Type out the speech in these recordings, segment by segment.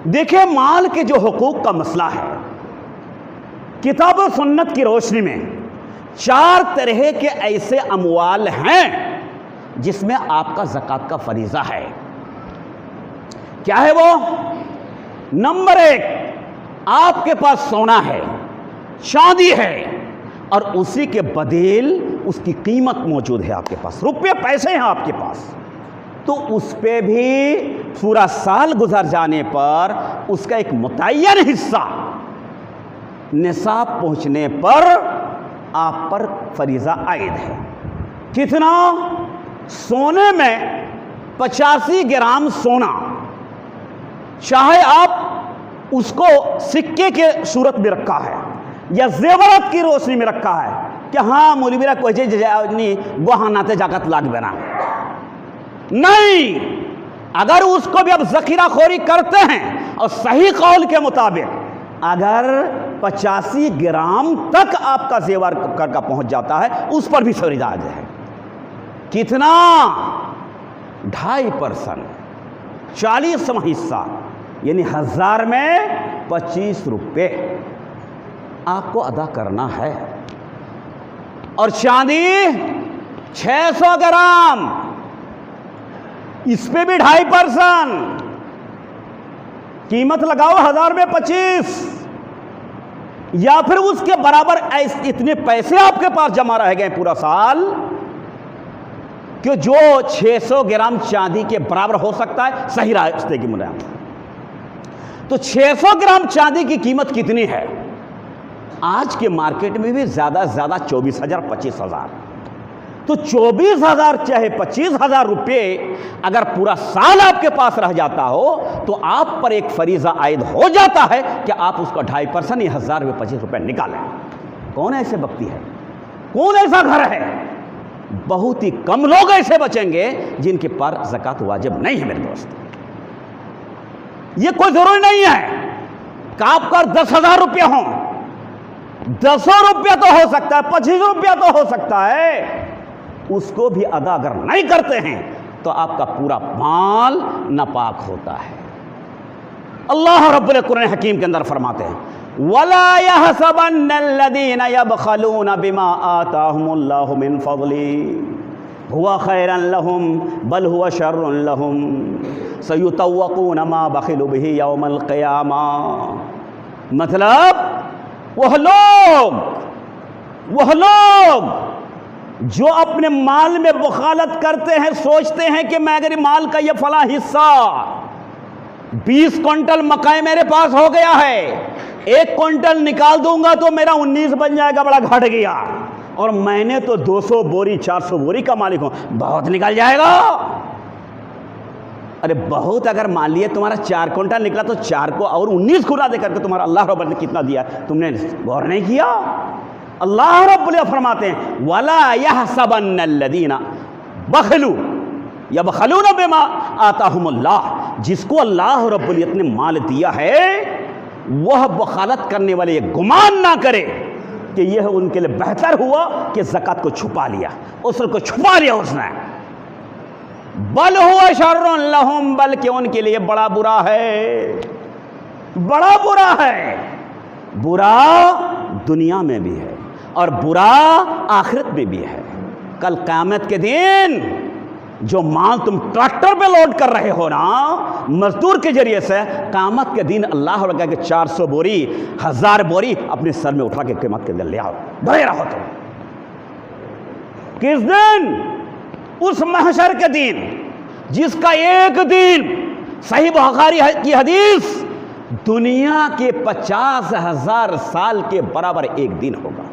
دیکھیں مال کے جو حقوق کا مسئلہ ہے، کتاب و سنت کی روشنی میں 4 طرح کے ایسے اموال ہیں جس میں آپ کا زکوٰۃ کا فریضہ ہے۔ کیا ہے وہ؟ نمبر 1، آپ کے پاس سونا ہے، چاندی ہے، اور اسی کے بدیل اس کی قیمت موجود ہے آپ کے پاس، روپے پیسے ہیں آپ کے پاس، تو اس پہ بھی پورا سال گزر جانے پر اس کا ایک متعین حصہ نصاب پہنچنے پر آپ پر فریضہ عائد ہے۔ کتنا؟ سونے میں 85 گرام سونا، چاہے آپ اس کو سکے کے صورت میں رکھا ہے یا زیورات کی روشنی میں رکھا ہے کہ ہاں مولی میرا کوئی گوہاناتے جاکت لاگ بنا، نہیں، اگر اس کو بھی اب ذخیرہ خوری کرتے ہیں اور صحیح قول کے مطابق اگر 85 گرام تک آپ کا زیور کا پہنچ جاتا ہے اس پر بھی فریضہ عائد ہے۔ کتنا؟ 2.5%، 40واں حصہ، یعنی 1000 میں 25 روپے آپ کو ادا کرنا ہے۔ اور چاندی 600 گرام، اس پہ بھی 2.5%، قیمت لگاؤ 1000 میں 25، یا پھر اس کے برابر اتنے پیسے آپ کے پاس جمع رہ گئے پورا سال کہ جو 600 گرام چاندی کے برابر ہو سکتا ہے صحیح راستے کی بنیاد۔ تو 600 گرام چاندی کی قیمت کتنی ہے؟ آج کے مارکیٹ میں بھی زیادہ سے زیادہ 24,000 25,000، تو 24,000 چاہے 25,000 روپے اگر پورا سال آپ کے پاس رہ جاتا ہو تو آپ پر ایک فریضہ عائد ہو جاتا ہے کہ آپ اس کا 2.5% یا 1000 میں 25 روپے نکالیں۔ کون ایسے بختی ہے؟ کون ایسا گھر ہے؟ بہت ہی کم لوگ ایسے بچیں گے جن کے پر زکوٰۃ واجب نہیں ہے۔ میرے دوست، یہ کوئی ضروری نہیں ہے کہ آپ کا 10,000 روپے ہوں، 100 روپیہ تو ہو سکتا ہے، 25 روپیہ تو ہو سکتا ہے، اس کو بھی ادا اگر نہیں کرتے ہیں تو آپ کا پورا مال ناپاک ہوتا ہے۔ اللہ رب القرآن حکیم کے اندر فرماتے ہیں وَلَا يَحْسَبَنَّ الَّذِينَ يَبْخَلُونَ بِمَا آتَاهُمُ اللَّهُ مِنْ فَضْلِهِ هُوَ خَيْرًا لَهُمْ بَلْ هُوَ شَرٌّ لَهُمْ سَيُطَوَّقُونَ مَا بَخِلُوا بِهِ يَوْمَ الْقِيَامَةِ۔ مطلب وہ لوگ جو اپنے مال میں بخالت کرتے ہیں، سوچتے ہیں کہ میں اگر مال کا یہ فلاں حصہ 20 کوئنٹل مکئی میرے پاس ہو گیا ہے، 1 کوئنٹل نکال دوں گا تو میرا 19 بن جائے گا، بڑا گھٹ گیا، اور میں نے تو 200 بوری 400 بوری کا مالک ہوں، بہت نکل جائے گا۔ ارے بہت اگر مان لیے تمہارا 4 کوئنٹل نکلا تو 4 کو اور 19 گنا دے کر کے تمہارا اللہ رب نے کتنا دیا تم نے غور نہیں کیا؟ اللہ رب العزت فرماتے ہیں وَلَا يَحْسَبَنَّ الَّذِينَ بَخِلُوا يَبْخَلُونَ بِمَا آتَاهُمُ اللَّهُ، جس کو اللہ رب العزت نے مال دیا ہے وہ بخالت کرنے والے یہ گمان نہ کرے کہ یہ ان کے لیے بہتر ہوا کہ زکوٰۃ کو چھپا لیا، عسر کو چھپا لیا اس نے، بل ہوا شر لہم، بلکہ ان کے لیے بڑا برا ہے، بڑا برا ہے۔ برا دنیا میں بھی ہے اور برا آخرت میں بھی ہے۔ کل قیامت کے دن جو مال تم ٹریکٹر پہ لوڈ کر رہے ہو نا مزدور کے ذریعے سے، قیامت کے دن اللہ رکھا کہ 400 بوری 1000 بوری اپنے سر میں اٹھا کے قیامت کے دن لے آؤ، بھرے رہو تم۔ کس دن؟ اس محشر کے دن جس کا ایک دن، صحیح بخاری کی حدیث، دنیا کے 50,000 سال کے برابر ایک دن ہوگا۔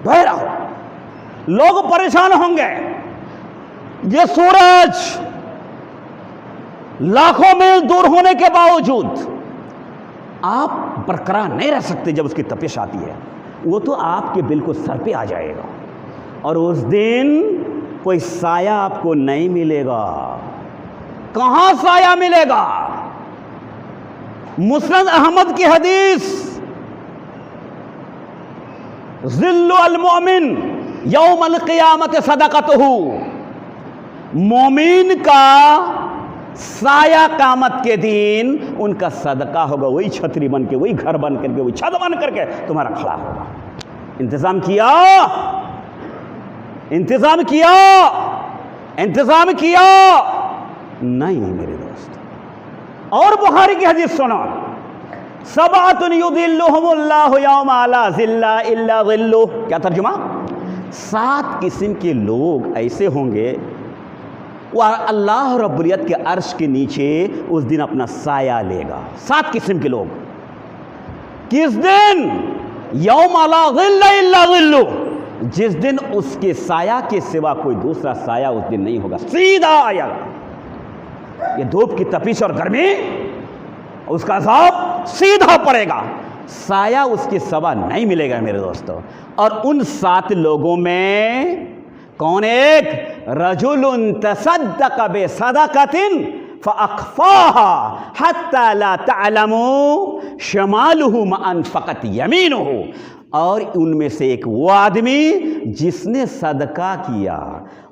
بھرے رہو، لوگ پریشان ہوں گے، یہ سورج لاکھوں میل دور ہونے کے باوجود آپ برقرار نہیں رہ سکتے جب اس کی تپش آتی ہے، وہ تو آپ کے بالکل سر پہ آ جائے گا، اور اس دن کوئی سایہ آپ کو نہیں ملے گا۔ کہاں سایہ ملے گا؟ مسند احمد کی حدیث، ظل المؤمن یوم القیامت صدقتہ، مومن کا سایہ قیامت کے دن ان کا صدقہ ہوگا، وہی چھتری بن کے، وہی گھر بن کر کے، وہی چھت بن کر کے تمہارا کھڑا ہوگا۔ انتظام کیا، انتظام کیا، انتظام کیا نہیں میرے دوست۔ اور بخاری کی حدیث سنو، سبعۃ یظلھم اللہ یوم لا ظل الا ظلہ، کیا ترجمہ؟ 7 قسم کے لوگ ایسے ہوں گے وہ اللہ رب العزت کے عرش کے نیچے اس دن اپنا سایہ لے گا۔ 7 قسم کے لوگ کس دن؟ یوم لا ظل الا ظلہ، جس دن اس کے سایہ کے سوا کوئی دوسرا سایہ اس دن نہیں ہوگا، سیدھا آیا۔ یہ دھوپ کی تپش اور گرمی، اس کا عذاب سیدھا پڑے گا، سایہ اس کے سوا نہیں ملے گا میرے دوستو۔ اور ان 7 لوگوں میں کون ایک؟ رجل تصدق بصدقۃ فاخفاها حتى لا تعلم شماله ما انفقت يمينه، اور ان میں سے ایک وہ آدمی جس نے صدقہ کیا،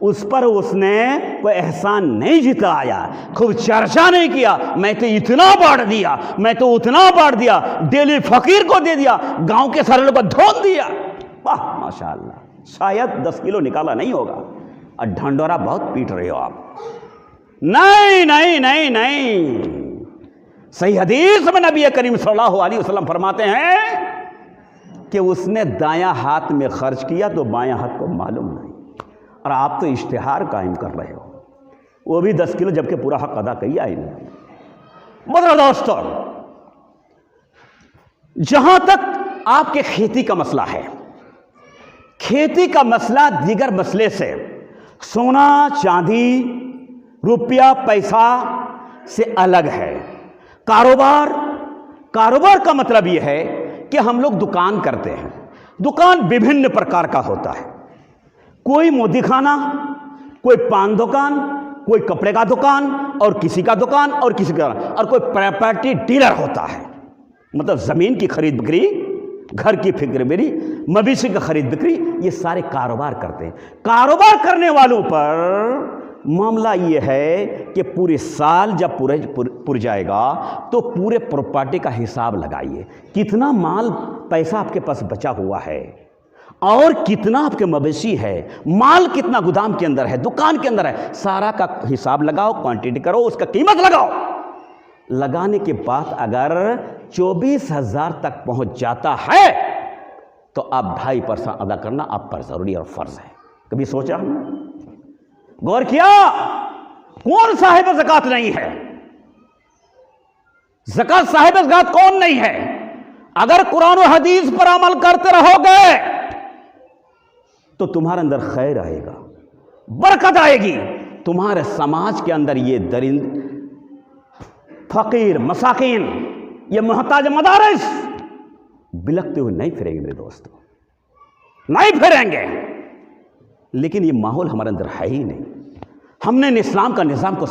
اس پر اس نے کوئی احسان نہیں جتایا، خوب چرچا نہیں کیا، میں تو اتنا بانٹ دیا، میں تو اتنا بانٹ دیا، ڈیلی فقیر کو دے دیا، گاؤں کے سارے لوگوں کو دھون دیا، واہ ماشاءاللہ، شاید 10 کلو نکالا نہیں ہوگا، اور ڈھنڈورا بہت پیٹ رہے ہو آپ۔ نہیں نہیں نہیں نہیں، صحیح حدیث میں نبی کریم صلی اللہ علیہ وسلم فرماتے ہیں کہ اس نے دایاں ہاتھ میں خرچ کیا تو بایاں ہاتھ کو معلوم نہیں، اور آپ تو اشتہار قائم کر رہے ہو، وہ بھی 10 کلو جبکہ پورا حق ادا کیا ہی نہیں۔ مطلب دوستو، جہاں تک آپ کے کھیتی کا مسئلہ ہے، کھیتی کا مسئلہ دیگر مسئلے سے، سونا چاندی روپیہ پیسہ سے الگ ہے۔ کاروبار کا مطلب یہ ہے کہ ہم لوگ دکان کرتے ہیں، دکان ببھن پرکار کا ہوتا ہے، کوئی مودی خانہ، کوئی پان دکان، کوئی کپڑے کا دکان، اور کسی کا دکان، اور کسی کا، اور کوئی پراپرٹی ڈیلر ہوتا ہے، مطلب زمین کی خرید بکری، گھر کی فکر میری، مویشی کی خرید بکری، یہ سارے کاروبار کرتے ہیں۔ کاروبار کرنے والوں پر معاملہ یہ ہے کہ پورے سال جب پور جائے گا تو پورے پراپرٹی کا حساب لگائیے، کتنا مال پیسہ آپ کے پاس بچا ہوا ہے، اور کتنا آپ کے مویشی ہے، مال کتنا گودام کے اندر ہے، دکان کے اندر ہے، سارا کا حساب لگاؤ، کوانٹٹی کرو، اس کا قیمت لگاؤ۔ لگانے کے بعد اگر 24,000 تک پہنچ جاتا ہے تو آپ 2.5% ادا کرنا آپ پر ضروری اور فرض ہے۔ کبھی سوچا ہم نے؟ غور کیا؟ کون صاحب زکوٰۃ نہیں ہے؟ زکوٰۃ صاحب زکوٰۃ کون نہیں ہے؟ اگر قرآن و حدیث پر عمل کرتے رہو گے تو تمہارے اندر خیر آئے گا، برکت آئے گی، تمہارے سماج کے اندر یہ درند، فقیر، مساکین، یہ محتاج مدارس بلکتے ہوئے نہیں پھریں گے میرے دوستو، نہیں پھریں گے۔ لیکن یہ ماحول ہمارے اندر ہے ہی نہیں، ہم نے اسلام کا نظام کو